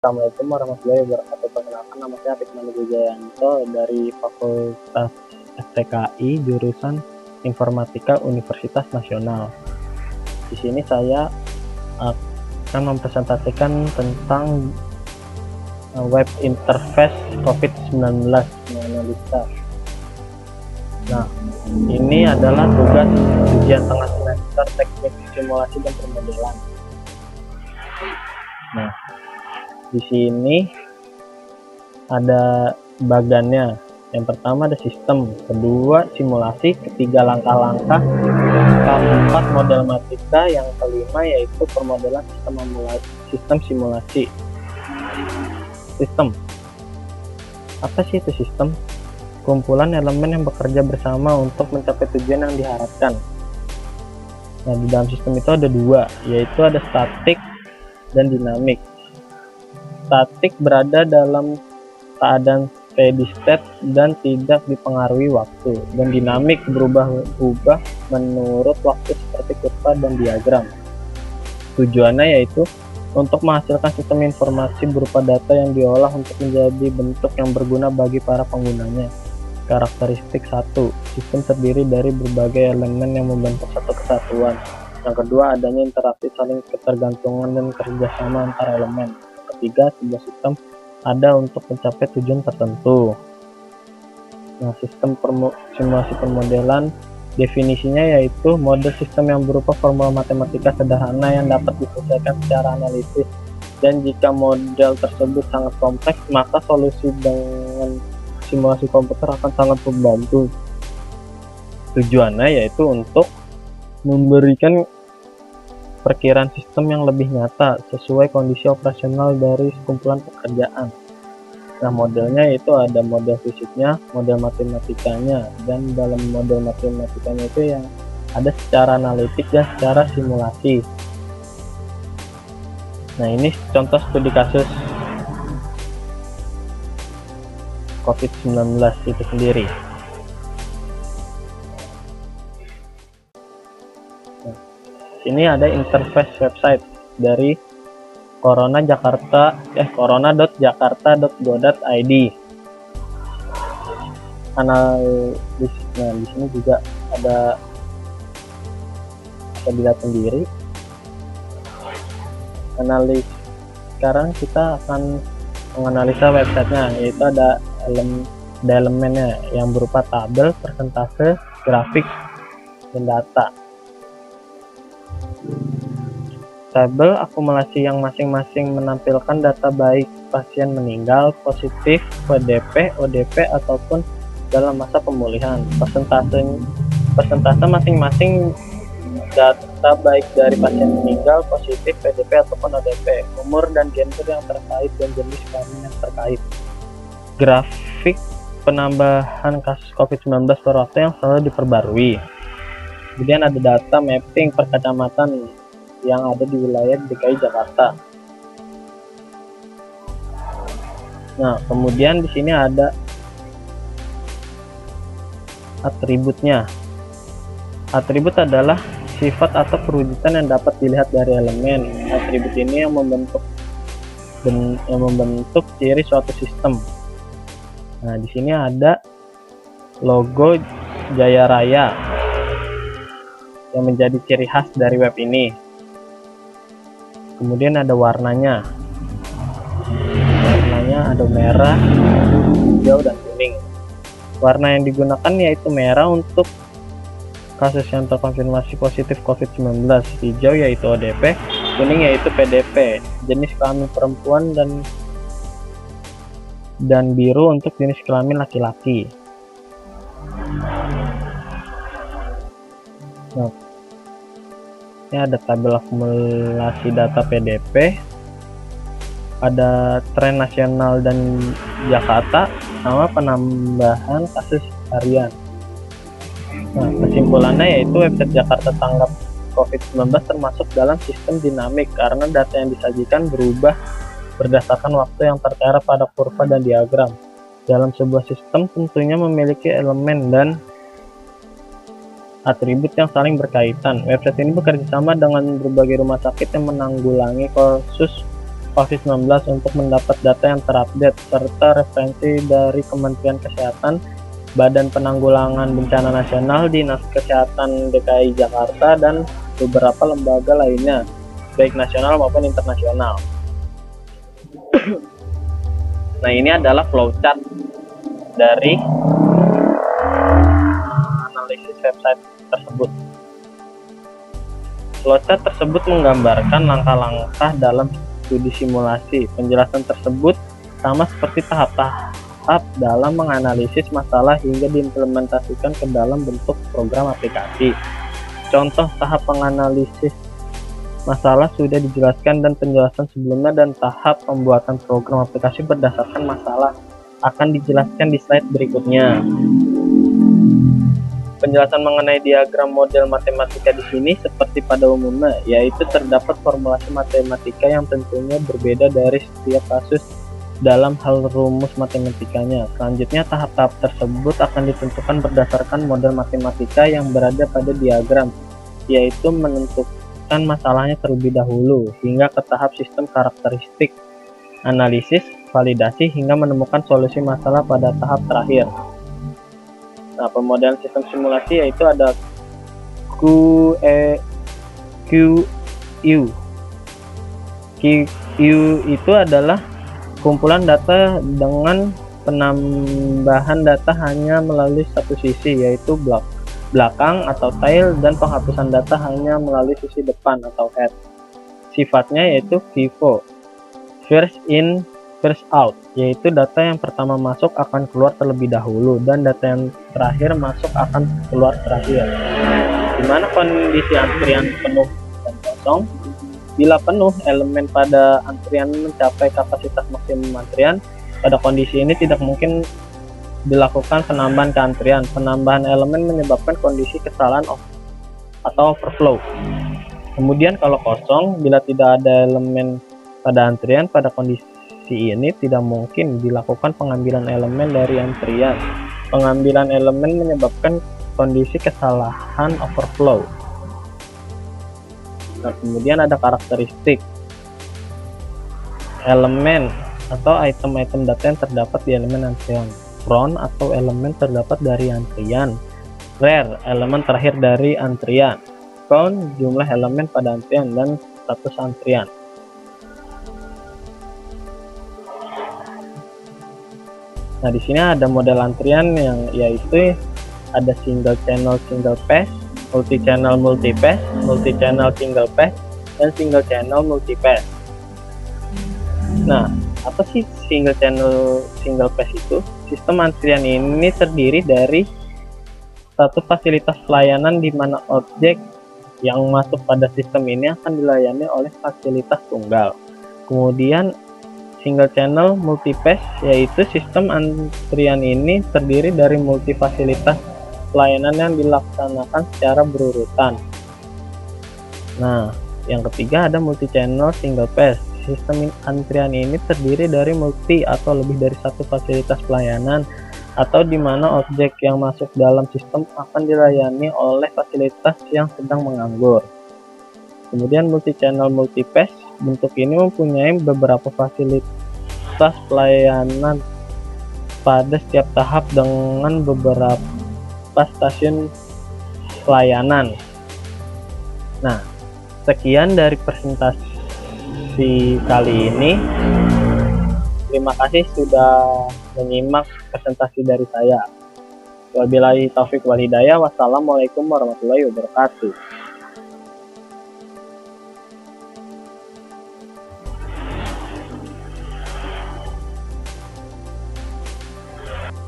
Assalamualaikum warahmatullahi wabarakatuh. Perkenalkan, nama saya Fikman Wijayanto dari Fakultas FTKI jurusan Informatika Universitas Nasional. Di sini saya akan mempresentasikan tentang web interface COVID-19 menganalisa. Nah, ini adalah tugas ujian tengah semester teknik simulasi dan permodelan. Nah, di sini ada bagannya. Yang pertama ada sistem, kedua simulasi, ketiga langkah-langkah, keempat model matematika, yang kelima yaitu permodelan sistem simulasi. Sistem. Apa sih itu sistem? Kumpulan elemen yang bekerja bersama untuk mencapai tujuan yang diharapkan. Nah, di dalam sistem itu ada dua, yaitu ada statik dan dinamik. Statik berada dalam keadaan steady state dan tidak dipengaruhi waktu, dan dinamik berubah-ubah menurut waktu seperti kurva dan diagram. Tujuannya yaitu untuk menghasilkan sistem informasi berupa data yang diolah untuk menjadi bentuk yang berguna bagi para penggunanya. Karakteristik 1. Sistem terdiri dari berbagai elemen yang membentuk satu kesatuan. Yang kedua, adanya interaksi saling ketergantungan dan kerjasama antar elemen. Ketiga, sebuah sistem ada untuk mencapai tujuan tertentu. Nah, sistem simulasi permodelan definisinya yaitu model sistem yang berupa formula matematika sederhana yang dapat diselesaikan secara analitis, dan jika model tersebut sangat kompleks, maka solusi dengan simulasi komputer akan sangat membantu. Tujuannya yaitu untuk memberikan perkiraan sistem yang lebih nyata sesuai kondisi operasional dari sekumpulan pekerjaan. Nah, modelnya itu ada model fisiknya, model matematikanya, dan dalam model matematikanya itu yang ada secara analitik dan secara simulasi. Nah, ini contoh studi kasus COVID-19 itu sendiri. Ini ada interface website dari corona.jakarta.go.id. Analis. Nah, di sini juga ada bisa dilihat sendiri. Analis. Sekarang kita akan menganalisa websitenya, yaitu ada elemennya yang berupa tabel, persentase, grafik, dan data. Tabel akumulasi yang masing-masing menampilkan data baik pasien meninggal, positif, PDP, ODP, ataupun dalam masa pemulihan. Persentase masing-masing data baik dari pasien meninggal, positif, PDP, ataupun ODP, umur dan gender yang terkait, dan jenis kelamin yang terkait. Grafik penambahan kasus COVID-19 per waktu yang selalu diperbarui. Kemudian ada data mapping per kecamatan yang ada di wilayah DKI Jakarta. Nah, kemudian di sini ada atributnya. Atribut adalah sifat atau perwujudan yang dapat dilihat dari elemen. Atribut ini yang membentuk ciri suatu sistem. Nah, di sini ada logo Jaya Raya yang menjadi ciri khas dari web ini. Kemudian ada warnanya. Warnanya ada merah, hijau, dan kuning. Warna yang digunakan yaitu merah untuk kasus yang terkonfirmasi positif COVID-19, hijau yaitu ODP, kuning yaitu PDP, jenis kelamin perempuan, dan biru untuk jenis kelamin laki-laki. Nah, ini ada tabel akumulasi data PDP, ada tren nasional dan Jakarta, sama penambahan kasus harian. Nah, kesimpulannya yaitu website Jakarta Tanggap COVID-19 termasuk dalam sistem dinamik karena data yang disajikan berubah berdasarkan waktu yang tertera pada kurva dan diagram. Dalam sebuah sistem tentunya memiliki elemen dan atribut yang saling berkaitan. Website ini bekerja sama dengan berbagai rumah sakit yang menanggulangi kasus COVID-19 untuk mendapat data yang terupdate serta referensi dari Kementerian Kesehatan, Badan Penanggulangan Bencana Nasional, Dinas Kesehatan DKI Jakarta, dan beberapa lembaga lainnya, baik nasional maupun internasional. Nah, ini adalah flowchart dari analisis website tersebut. Flowchart tersebut menggambarkan langkah-langkah dalam studi simulasi. Penjelasan tersebut sama seperti tahap-tahap dalam menganalisis masalah hingga diimplementasikan ke dalam bentuk program aplikasi. Contoh tahap menganalisis masalah sudah dijelaskan dan penjelasan sebelumnya, dan tahap pembuatan program aplikasi berdasarkan masalah akan dijelaskan di slide berikutnya. Penjelasan mengenai diagram model matematika di sini seperti pada umumnya, yaitu terdapat formulasi matematika yang tentunya berbeda dari setiap kasus dalam hal rumus matematikanya. Selanjutnya, tahap-tahap tersebut akan ditentukan berdasarkan model matematika yang berada pada diagram, yaitu menentukan masalahnya terlebih dahulu, hingga ke tahap sistem karakteristik, analisis, validasi, hingga menemukan solusi masalah pada tahap terakhir. Nah, pemodelan sistem simulasi yaitu ada QU. QU itu adalah kumpulan data dengan penambahan data hanya melalui satu sisi, yaitu belakang atau tail, dan penghapusan data hanya melalui sisi depan atau head. Sifatnya yaitu FIFO, first in first out, yaitu data yang pertama masuk akan keluar terlebih dahulu, dan data yang terakhir masuk akan keluar terakhir. Di mana kondisi antrian penuh dan kosong. Bila penuh, elemen pada antrian mencapai kapasitas maksimum antrian. Pada kondisi ini tidak mungkin dilakukan penambahan ke antrian. Penambahan elemen menyebabkan kondisi kesalahan atau overflow. Kemudian kalau kosong, bila tidak ada elemen pada antrian, pada kondisi ini tidak mungkin dilakukan pengambilan elemen dari antrian. Pengambilan elemen menyebabkan kondisi kesalahan overflow. Nah, kemudian ada karakteristik elemen atau item-item data yang terdapat di elemen antrian. Front atau elemen terdapat dari antrian. Rare, elemen terakhir dari antrian. Count, jumlah elemen pada antrian, dan status antrian. Nah, di sini ada model antrian yang yaitu ada single channel single pass, multi channel multi pass, multi channel single pass, dan single channel multi pass. Nah, apa sih single channel single pass itu? Sistem antrian ini terdiri dari satu fasilitas pelayanan di mana objek yang masuk pada sistem ini akan dilayani oleh fasilitas tunggal. Kemudian single channel multi pass, yaitu sistem antrian ini terdiri dari multi fasilitas pelayanan yang dilaksanakan secara berurutan. Nah, yang ketiga ada multi channel single pass. Sistem antrian ini terdiri dari multi atau lebih dari satu fasilitas pelayanan, atau di mana objek yang masuk dalam sistem akan dilayani oleh fasilitas yang sedang menganggur. Kemudian multi channel multi pass, bentuk ini mempunyai beberapa fasilitas pelayanan pada setiap tahap dengan beberapa stasiun pelayanan. Nah, sekian dari presentasi kali ini. Terima kasih sudah menyimak presentasi dari saya. Wabillahi taufik wal hidayah. Wassalamualaikum warahmatullahi wabarakatuh.